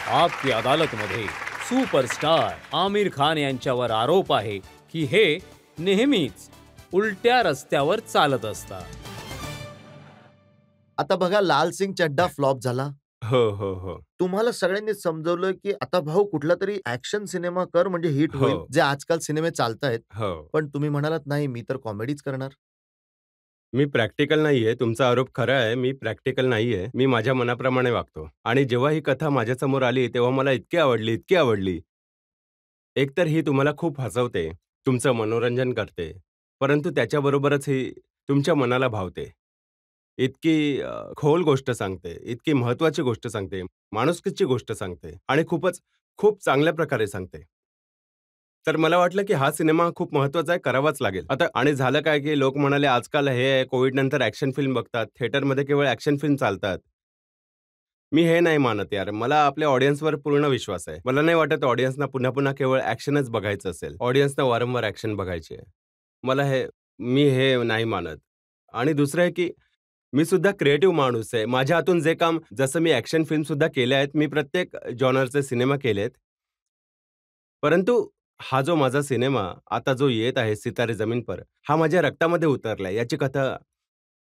आपकी अदालतमध्ये सुपरस्टार आमिर खान यांच्यावर आरोप आहे की हे नेहमीच उलट्या रस्त्यावर चालत असतात. आता बघा लाल सिंग चड्डा फ्लॉप झाला. हो, हो, हो. तुम्हाला सगळ्यांनी समजवलं, की आता भाऊ कुठलातरी ॲक्शन सिनेमा कर म्हणजे हिट हो. होईल. जे आजकाल सिनेमे चालतायत. हो. पण तुम्ही म्हणालात नाही मी तर कॉमेडीच करणार. मी प्रॅक्टिकल नाहीये. तुमचा आरोप खरा आहे. मी प्रॅक्टिकल नाहीये. मी माझ्या मनाप्रमाणे वागतो. आणि जेव्हा ही कथा माझ्यासमोर आली, तेव्हा मला इतकी आवडली, इतकी आवडली. एकतर ही तुम्हाला खूप हसवते, तुमचं मनोरंजन करते, परंतु त्याच्याबरोबरच ही तुमच्या मनाला भावते. इतकी खोल गोष्ट सांगते, इतकी महत्त्वाची गोष्ट सांगते, माणुसकीची गोष्ट सांगते आणि खूप चांगल्या प्रकारे सांगते. तर मला वाटलं, की हा सिनेमा खूप महत्त्वाचा आहे, करावाच लागेल. आता आणि झालं काय, की लोक म्हणाले, "आजकाल हे कोविडनंतर ॲक्शन फिल्म बघतात. थिएटरमध्ये केवळ ॲक्शन फिल्म चालतात." मी हे नाही मानत यार. मला आपल्या ऑडियन्सवर पूर्ण विश्वास आहे. मला नाही वाटत ऑडियन्सना पुन्हा-पुन्हा केवळ ॲक्शनच बघायचं असेल. ऑडियन्सना वारंवार ॲक्शन बघायची आहे. मी हे नाही मानत. आणि दुसरं आहे, की मी सुद्धा क्रिएटिव्ह माणूस आहे. माझ्या हातून जे काम जसं मी ॲक्शन फिल्मसुद्धा केल्या आहेत. मी प्रत्येक जॉनरचे सिनेमा केलेत. परंतु हा जो माझा सिनेमा आता जो येत आहे सितारे जमीन पर, हा माझ्या रक्तामध्ये उतरलाय. याची कथा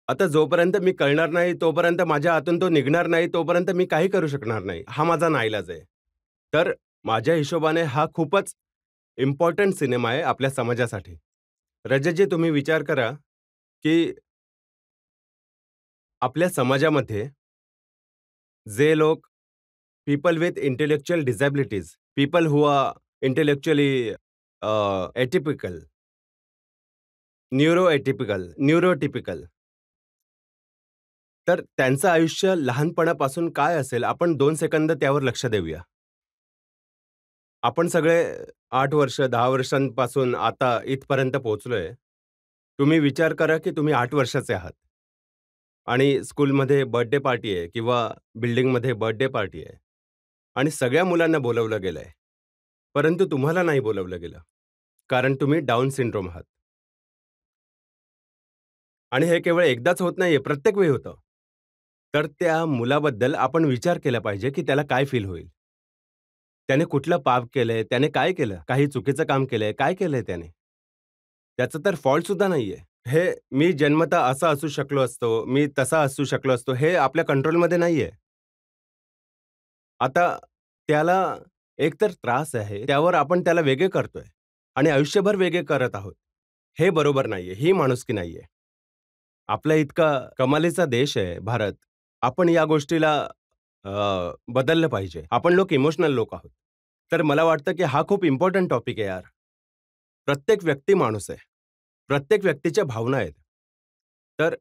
आता जोपर्यंत मी कळणार नाही, तोपर्यंत माझ्या हातून तो निघणार नाही, तोपर्यंत मी काही करू शकणार नाही. हा माझा नाईलाज आहे. तर माझ्या हिशोबाने हा खूपच इम्पोर्टंट सिनेमा आहे आपल्या समाजासाठी. रजतजी तुम्ही विचार करा, की आपल्या समाजामध्ये जे लोक people with intellectual disabilities, people who are intellectually atypical, neurotypical तर त्यांचं आयुष्य लहानपणापासून काय असेल, आपण 2 सेकंद त्यावर लक्ष देऊया. आपण सगळे 8 वर्ष, 10 वर्षांपासून आता इथपर्यंत पोहोचलोय. तुम्ही विचार करा, की तुम्ही 8 वर्षाचे आहात आणि स्कूलमध्ये बर्थडे पार्टी आहे किंवा बिल्डिंगमध्ये बर्थडे पार्टी आहे आणि सगळ्या मुलांना बोलावलं गेलंय. परंतु तुम्हाला नाही बोलावलं गेलं. कारण तुम्ही डाउन सिंड्रोम आहात. आणि हे केवळ एकदाच होत नाहीये, प्रत्येक वेळी होतं. तर त्या मुलाबद्दल आपण विचार केला पाहिजे, की त्याला काय फील होईल? त्याने कुठलं पाप केलंय? त्याने काय केलं? काही चुकीचं काम केलंय? काय केलंय त्याने? त्याचं तर फॉल्ट सुद्धा नाहीये. हे मी जन्मतः असा असू शकलो असतो, मी तसा असू शकलो असतो, हे आपल्या कंट्रोलमध्ये नाहीये. आता त्याला एकतर त्रास आहे, त्यावर आपण त्याला वेगळे करतोय आणि आयुष्यभर वेगळे करत आहोत. हे बरोबर नाहीये, ही माणुसकी नाहीये. आपला इतका कमालीचा देश आहे भारत. आपण या गोष्टीला बदललं पाहिजे. आपण लोक इमोशनल लोक आहोत. तर मला वाटतं, की हा खूप इम्पोर्टंट टॉपिक आहे यार. प्रत्येक व्यक्ती माणूस आहे. प्रत्येक व्यक्तीच्या भावना आहेत. तर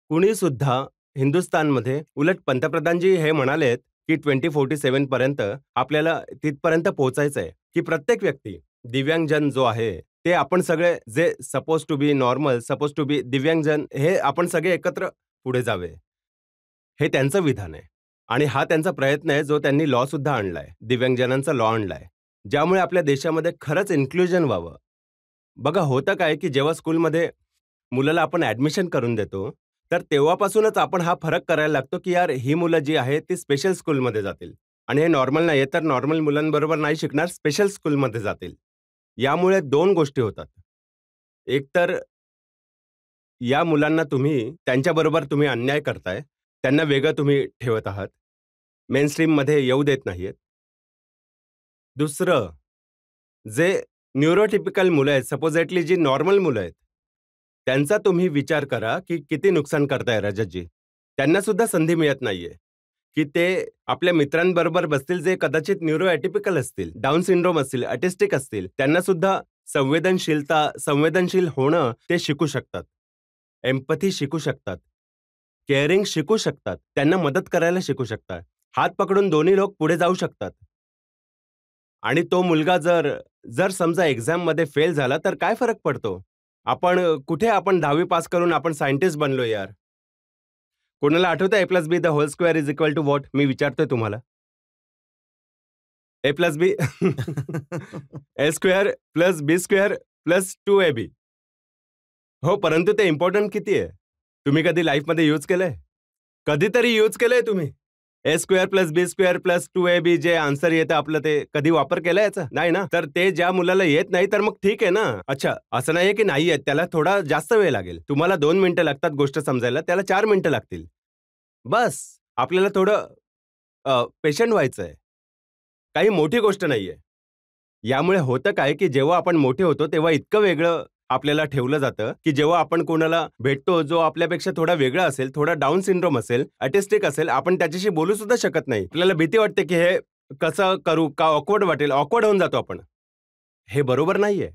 कुणी सुद्धा हिंदुस्थानमध्ये उलट पंतप्रधानजी हे म्हणालेत, की 2047 पर्यंत आपल्याला तिथपर्यंत पोहोचायचं आहे, की प्रत्येक व्यक्ती, दिव्यांगजन जो आहे, ते आपण सगळे जे suppose to be normal, suppose to be दिव्यांगजन, हे आपण सगळे एकत्र पुढे जावे. हे त्यांचं विधान आहे. आणि हा त्यांचा प्रयत्न आहे, जो त्यांनी लॉ सुद्धा आणलाय. दिव्यांगजनांचा लॉ आणलाय. ज्यामुळे आपल्या देशामध्ये खरंच इन्क्लुजन व्हावं. बघा होतं काय, की जेव्हा स्कूलमध्ये मुलाला आपण ॲडमिशन करून देतो, तर तेव्हापासूनच आपण हा फरक करायला लागतो, की यार ही मुलं जी आहेत ती स्पेशल स्कूलमध्ये जातील आणि हे नॉर्मल नाहीये, तर नॉर्मल मुलांबरोबर नाही शिकणार, स्पेशल स्कूलमध्ये जातील. यामुळे 2 गोष्टी होतात. एक तर या मुलांना त्यांच्याबरोबर तुम्ही अन्याय करताय. त्यांना वेगळं तुम्ही ठेवत आहात. मेनस्ट्रीममध्ये येऊ देत नाहीयेत. दुसरं, जे न्यूरोटिपिकल मुलं आहेत, सपोजेटली जी नॉर्मल मुलं आहेत, त्यांचा तुम्ही विचार करा, की किती नुकसान करताय रजतजी. त्यांना सुद्धा संधी मिळत नाहीये, की ते आपल्या मित्रांबरोबर बसतील, जे कदाचित न्यूरो एटिपिकल असतील, डाउन सिंड्रोम असतील, ऑटिस्टिक असतील. त्यांना सुद्धा संवेदनशील होणं ते शिकू शकतात. एम्पॅथी शिकू शकतात. केअरिंग शिकू शकतात. त्यांना मदत करायला शिकू शकतात. हात पकडून दोन्ही लोक पुढे जाऊ शकतात. आणि तो मुलगा जर जर समजा एक्झाममध्ये फेल झाला, तर काय फरक पडतो? कुठे आपण 10वी पास करून आपण सायंटिस्ट बनलो यार. कोणाला आठवतंय A+B the whole square is equal to what? मी विचारतोय तुम्हाला. A+B A square plus B square plus 2AB. हो, परंतु ते इम्पोर्टंट किती आहे? तुम्ही कधी लाईफमध्ये यूज केलंय? कधीतरी यूज केलंय तुम्ही? a² + b² + 2ab जे आन्सर येतं आपलं, ते कधी वापर केला याचा? नाही ना. तर ते ज्या मुलाला येत नाही तर मग ठीक आहे ना. अच्छा, असं नाहीये की नाही येत, त्याला थोडा जास्त वेळ लागेल. तुम्हाला 2 मिनिटं लागतात गोष्ट समजायला, त्याला 4 मिनिटं लागतील. बस आपल्याला थोडं पेशंट व्हायचंय. काही मोठी गोष्ट नाहीये. यामुळे होतं काय, की जेव्हा आपण मोठे होतो तेव्हा इतकं वेगळं आपल्याला ठेवलं जातं, की जेव्हा आपण कोणाला भेटतो जो आपल्यापेक्षा थोडा वेगळा असेल, थोडा डाऊन सिंड्रोम असेल, ऑटिस्टिक असेल, आपण त्याच्याशी बोलू सुद्धा शकत नाही. आपल्याला भीती वाटते, की हे कसं करू? का ऑकवर्ड वाटेल? ऑकवर्ड होऊन जातो आपण. हे बरोबर नाहीये.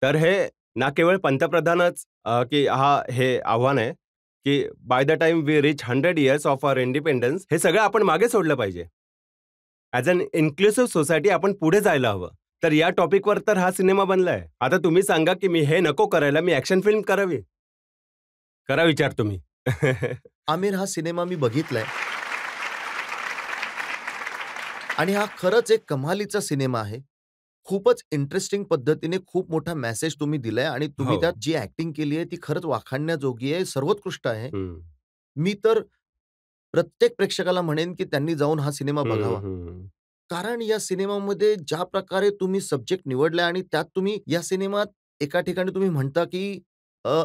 तर हे ना केवळ पंतप्रधानच की हे आव्हान आहे, की by the time we reach 100 years of our independence हे सगळं आपण मागे सोडलं पाहिजे. ॲज अन इन्क्लुसिव्ह सोसायटी आपण पुढे जायला हवं. तर या टॉपिकवर तर हा सिनेमा बनलाय. आता तुम्ही सांगा, की मी हे नको करायला, मी ॲक्शन फिल्म करावी? करा विचार तुम्ही. आमिर, हा सिनेमा मी बघितलाय आणि हा खरंच एक कमालीचा सिनेमा आहे. खूपच इंटरेस्टिंग पद्धतीने खूप मोठा मेसेज तुम्ही दिलाय आणि तुम्ही हो. त्यात जी ॲक्टिंग केली आहे ती खरंच वाखाणण्याजोगी आहे, सर्वोत्कृष्ट आहे. हं. मी तर प्रत्येक प्रेक्षकाला म्हणेन, की त्यांनी जाऊन हा सिनेमा हं, बघावा. हं. कारण या सिनेमामध्ये ज्या प्रकारे तुम्ही सब्जेक्ट निवडलाय आणि त्यात तुम्ही या सिनेमात एका ठिकाणी तुम्ही म्हणता, की अ,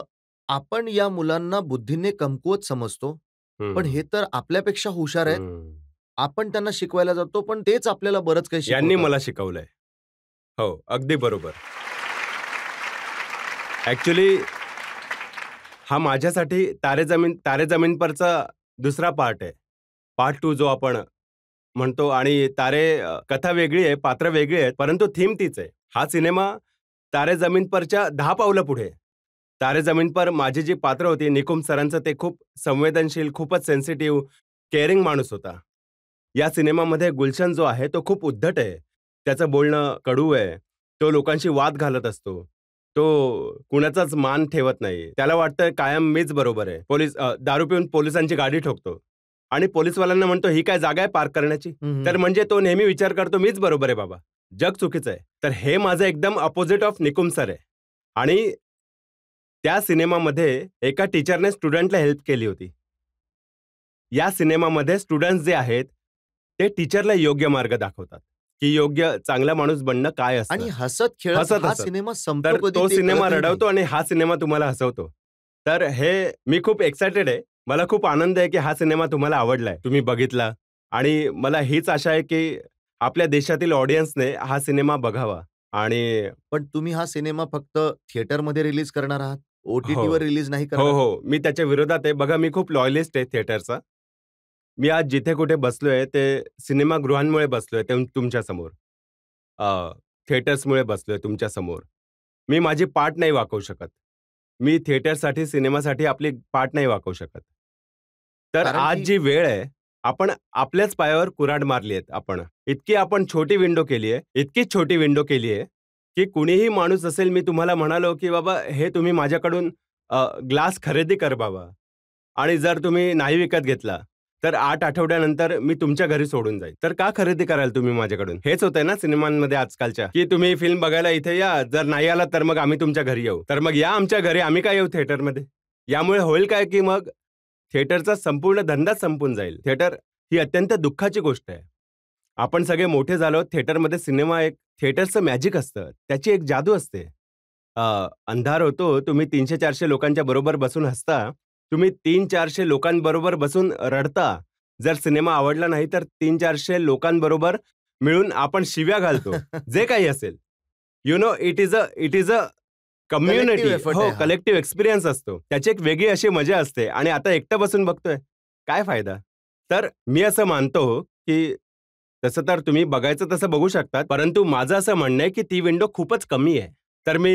आपण या मुलांना बुद्धीने कमकुवत समजतो, पण हं, हे तर आपल्यापेक्षा हुशार आहेत. हं. आपण त्यांना शिकवायला जातो, पण तेच आपल्याला बरंच काही यांनी शिकवतात. मला शिकवलंय. हो, अगदी बरोबर. ॲक्चुअली हा माझ्यासाठी तारे जमीन परचा दुसरा पार्ट आहे. पार्ट 2 जो आपण म्हणतो आणि कथा वेगळी आहे, पात्र वेगळी आहेत, परंतु थीम तीच आहे. हा सिनेमा तारे जमीन परच्या 10 पावलं पुढे आहे. तारे जमीन पर माझी जी पात्र होती, निकुम सरांचं ते खूप संवेदनशील, खूपच सेन्सिटिव्ह, केअरिंग माणूस होता. या सिनेमामध्ये गुलशन जो आहे, तो खूप उद्धट आहे. त्याचं बोलणं कडू आहे. तो लोकांशी वाद घालत असतो. तो कुणाचाच मान ठेवत नाही. त्याला वाटतं कायम मीच बरोबर आहे. दारू पिऊन पोलिसांची गाडी ठोकतो आणि पोलिसवाल्यांना म्हणतो, "ही काय जागा आहे पार्क करण्याची?" हं, हं. तर म्हणजे तो नेहमी विचार करतो, "मीच बरोबर आहे बाबा. जग चुकीचं आहे." तर हे माझं एकदम अपोझिट ऑफ निकुम सर आहे. आणि त्या सिनेमामध्ये एका टीचरने स्टुडंटला हेल्प केली होती. या सिनेमामध्ये स्टुडंट्स जे आहेत, ते टीचरला योग्य मार्ग दाखवतात, की योग्य चांगला माणूस बनणं काय आणि असतं. हसत-खेळत हा हसत-हसत. सिनेमा संपतो तर कधी तो ते सिनेमा कळतही नाही. रडवतो आणि हा सिनेमा तुम्हाला हसवतो. तर हे मी खूप एक्सायटेड आहे. मला खूप आनंद आहे, की हा सिनेमा तुम्हाला आवडलाय. तुम्ही बघितला आणि मला हीच आशा आहे, की आपल्या देशातील ऑडियन्सने हा सिनेमा बघावा आणि पण तुम्ही हा सिनेमा फक्त थिएटरमध्ये रिलीज करणार आहात? हो. ओ-टी-टीवर रिलीज नाही हो, करणार? हो. मी त्याच्या विरोधात आहे. बघा, मी खूप लॉयलिस्ट आहे थिएटरचा. मी आज जिथे कुठे बसलोय ते सिनेमागृहांमुळे बसलोय तुमच्यासमोर. थिएटर्समुळे बसलोय तुमच्यासमोर. मी माझी पाठ नाही वाकवू शकत. मी थिएटरसाठी, सिनेमासाठी आपली पाठ नाही वाकवू शकत. तर कारण आज की जी वेळ आहे, आपण आपल्याच पायावर कुऱ्हाड मारली आहे आपण. इतकी आपण छोटी विंडो केली आहे, इतकीच छोटी विंडो केली आहे, की कुणीही माणूस असेल, मी तुम्हाला म्हणालो, की "बाबा हे तुम्ही माझ्याकडून ग्लास खरेदी कर बाबा." आणि जर तुम्ही नाही विकत घेतला, तर 8 आठवड्यानंतर मी तुमच्या घरी सोडून जाईल. तर का खरेदी कराल तुम्ही माझ्याकडून? हेच होतंय ना सिनेमांमध्ये आजकालच्या, की तुम्ही फिल्म बघायला इथे या, जर नाही आलात तर मग आम्ही तुमच्या घरी येऊ. तर मग या आमच्या घरी, आम्ही काय येऊ थिएटरमध्ये? यामुळे होईल काय, की मग थिएटरचा संपूर्ण धंदाच संपून जाईल. थिएटर ही अत्यंत दुःखाची गोष्ट आहे. आपण सगळे मोठे झालो, थिएटरमध्ये थिएटरचं मॅजिक असतं. त्याची एक जादू असते. अंधार होतो, तुम्ही 300-400 लोकांच्या बरोबर बसून हसता. तुम्ही 300-400 लोकांबरोबर बसून रडता. जर सिनेमा आवडला नाही, तर 300-400 लोकांबरोबर मिळून आपण शिव्या घालतो. जे काही असेल. You know it is a community. Collective effort हो, आहे हा. कलेक्टिव्ह एक्सपिरियन्स असतो. त्याची एक वेगळी अशी मजा असते आणि आता एकटं बसून बघतोय. काय फायदा? तर मी असं मानतो, की तसं तर तुम्ही बघायचं तसं बघू शकतात. परंतु माझं असं म्हणणं आहे, की ती विंडो खूपच कमी आहे. तर मी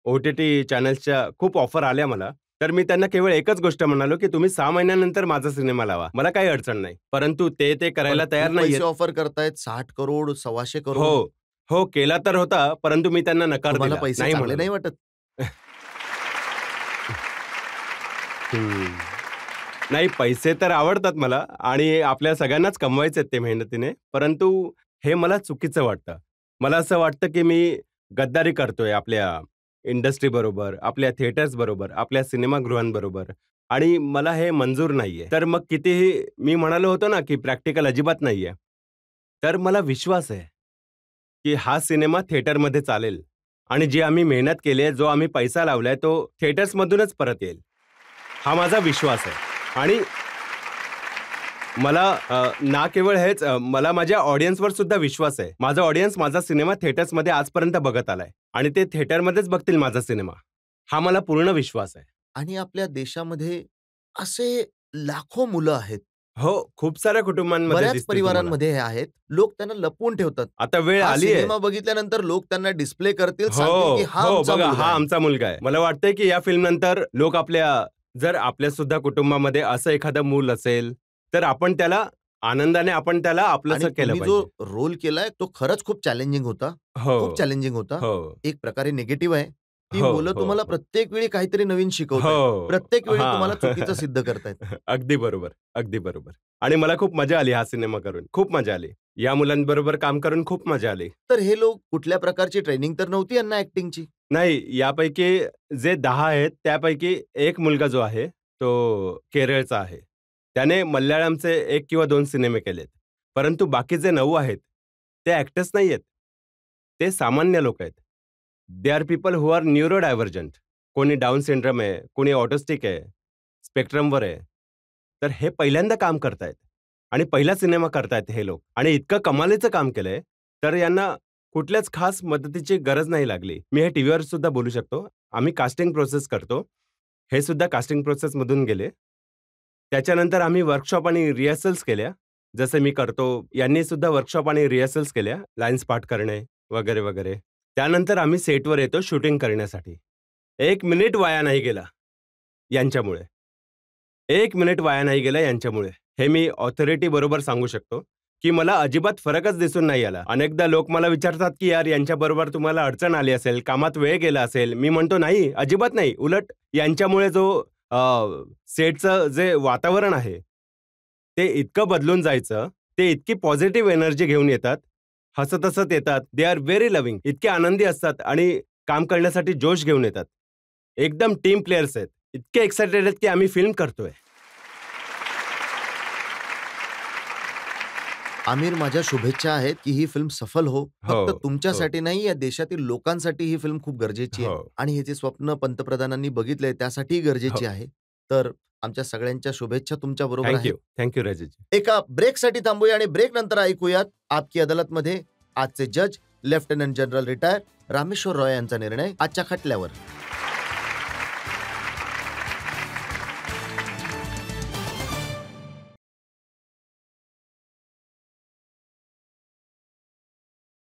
ओ-टी-टी चॅनल्सच्या खूप ऑफर आल्या मला. तर मी त्यांना केवळ एकच गोष्ट म्हणालो, की तुम्ही 6 महिन्यानंतर माझा सिनेमा लावा. मला काही अडचण नाही. परंतु ते पण करायला तयार खूप नाहीयेत. पैसे ऑफर करतायत 60 करोड, 250 हो, करोड. हो, केला तर होता, परंतु मी त्यांना नकार तुम्हाला दिला. पैसे नाही चांगले म्हणालो. नाही वाटत? हं. नाही, पैसे तर आवडतात मला आणि आपल्या सगळ्यांनाच कमवायचे आहेत ते मेहनतीने. परंतु हे मला चुकीचं वाटतं. मला असं वाटतं, की मी गद्दारी करतोय आपल्या इंडस्ट्रीबरोबर, आपल्या थिएटर्सबरोबर, आपल्या सिनेमागृहांबरोबर आणि मला हे मंजूर नाहीये. तर मग कितीही मी म्हणालो होतो ना की प्रॅक्टिकल अजिबात नाहीये, तर मला विश्वास आहे की हा सिनेमा थिएटरमध्ये चालेल आणि जी आम्ही मेहनत केली आहे, जो आम्ही पैसा लावलाय, तो थिएटर्समधूनच परत येईल. हा माझा विश्वास आहे. आणि मला ना केवळ हेच, मला माझ्या ऑडियन्सवर सुद्धा विश्वास आहे. माझा ऑडियन्स माझा सिनेमा थिएटर्समध्ये आजपर्यंत बघत आलाय आणि ते थिएटरमध्येच बघतील माझा सिनेमा. हा मला पूर्ण विश्वास आहे. आणि आपल्या देशामध्ये असे लाखो मुलं आहेत. हो, खूप साऱ्या कुटुंबांमध्ये बऱ्याच दिसतील तुम्हाला. परिवारांमध्ये हे आहेत. लोक त्यांना लपवून ठेवतात. आता वेळ हा आली आहे. सिनेमा बघितल्यानंतर लोक त्यांना डिस्प्ले करतील, सांगतील की हा हो, आमचा बघा मुलगा हा आहे. आमचा मुलगा आहे. मला वाटतंय की या फिल्म नंतर लोक जर आपल्या सुद्धा कुटुंबामध्ये असं एखादं मूल असेल, तर आपण त्याला आनंदाने त्याला आणि आपलंसं केलं तुम्ही जो पाहिजे. रोल केलाय तो खरंच खूप चॅलेंजिंग होता. हो, खूप चॅलेंजिंग होता. हो, एक प्रकारे निगेटिव्ह आहे. ती हो, मुलं हो, तुम्हाला हो. प्रत्येक वेळी काहीतरी नवीन शिकवतायत. हो. प्रत्येक वेळी हां. तुम्हाला चुकीचं सिद्ध करतायत. अगदी बरोबर, अगदी बरोबर. आणि मला खूप मजा आली हा सिनेमा करून. खूप मजा आली. या मुलांबरोबर काम करून खूप मजा आली. तर हे लोक कुठल्या प्रकारची ट्रेनिंग तर नव्हती यांना ॲक्टिंगची? नाही, यापैकी जे 10 आहेत, त्यापैकी एक मुलगा जो आहे, तो केरळचा आहे. त्याने मल्याळमचे 1 किंवा 2 सिनेमे केलेत. परंतु बाकी जे 9 आहेत, ते ॲक्टर्स नाहीयेत. ते सामान्य लोक आहेत. They are people who are neuro divergent. कोणी डाउन सिंड्रोम आहे, कोणी ऑटिस्टिक आहे, स्पेक्ट्रमवर आहे. तर हे पहिल्यांदा काम करतायत आणि पहिला सिनेमा करतायत हे लोक आणि इतकं कमालीचं काम केलंय, तर यांना कुठल्याच खास मदतीची गरज नाही लागली. मी हे टीव्हीवर सुद्धा बोलू शकतो. आम्ही कास्टिंग प्रोसेस करतो. हे सुद्धा कास्टिंग प्रोसेसमधून गेले. त्याच्यानंतर आम्ही वर्कशॉप आणि रिहर्सल्स केल्या. जसे मी करतो, यांनी सुद्धा वर्कशॉप आणि रिहर्सल्स केल्या. लाईन्स पाठ करणे वगैरे, वगैरे. त्यानंतर आम्ही सेटवर येतो शूटिंग करण्यासाठी. 1 मिनिट वाया नाही गेला यांच्यामुळे. 1 मिनिट वाया नाही गेला यांच्यामुळे. हे मी ऑथॉरिटी बरोबर सांगू शकतो, की मला अजिबात फरकच दिसून नाही आला. अनेकदा लोक मला विचारतात, की यार यांच्याबरोबर तुम्हाला अडचण आली असेल, कामात वेळ गेला असेल. मी म्हणतो नाही, अजिबात नाही. उलट यांच्यामुळे जो सेटचं जे वातावरण आहे, ते इतकं बदलून जायचं. ते इतकी पॉझिटिव्ह एनर्जी घेऊन येतात. हसत-हसत येतात. They are very loving. इतके आनंदी असतात आणि काम करण्यासाठी जोश घेऊन येतात. एकदम टीम प्लेयर्स आहेत. इतके एक्साइटेड आहेत, की आम्ही फिल्म करतोय. आमिर, माझ्या शुभेच्छा आहेत की ही फिल्म सफल हो. हो, फक्त तुमच्यासाठी नाही, या देशातील लोकांसाठी ही फिल्म खूप गरजेची आहे. हो. आणि हे जे स्वप्न पंतप्रधानांनी बघितलंय त्यासाठीही गरजेची हो. आहे. तर आमच्या सगळ्यांच्या शुभेच्छा तुमच्या बरोबर थँक आहेत. यू. Thank you Rajatji. एका ब्रेकसाठी थांबूया आणि ब्रेक नंतर ऐकूयात आपकी अदालतमध्ये आजचे जज lieutenant general retire Rameshwar Roy यांचा निर्णय आजच्या खटल्यावर.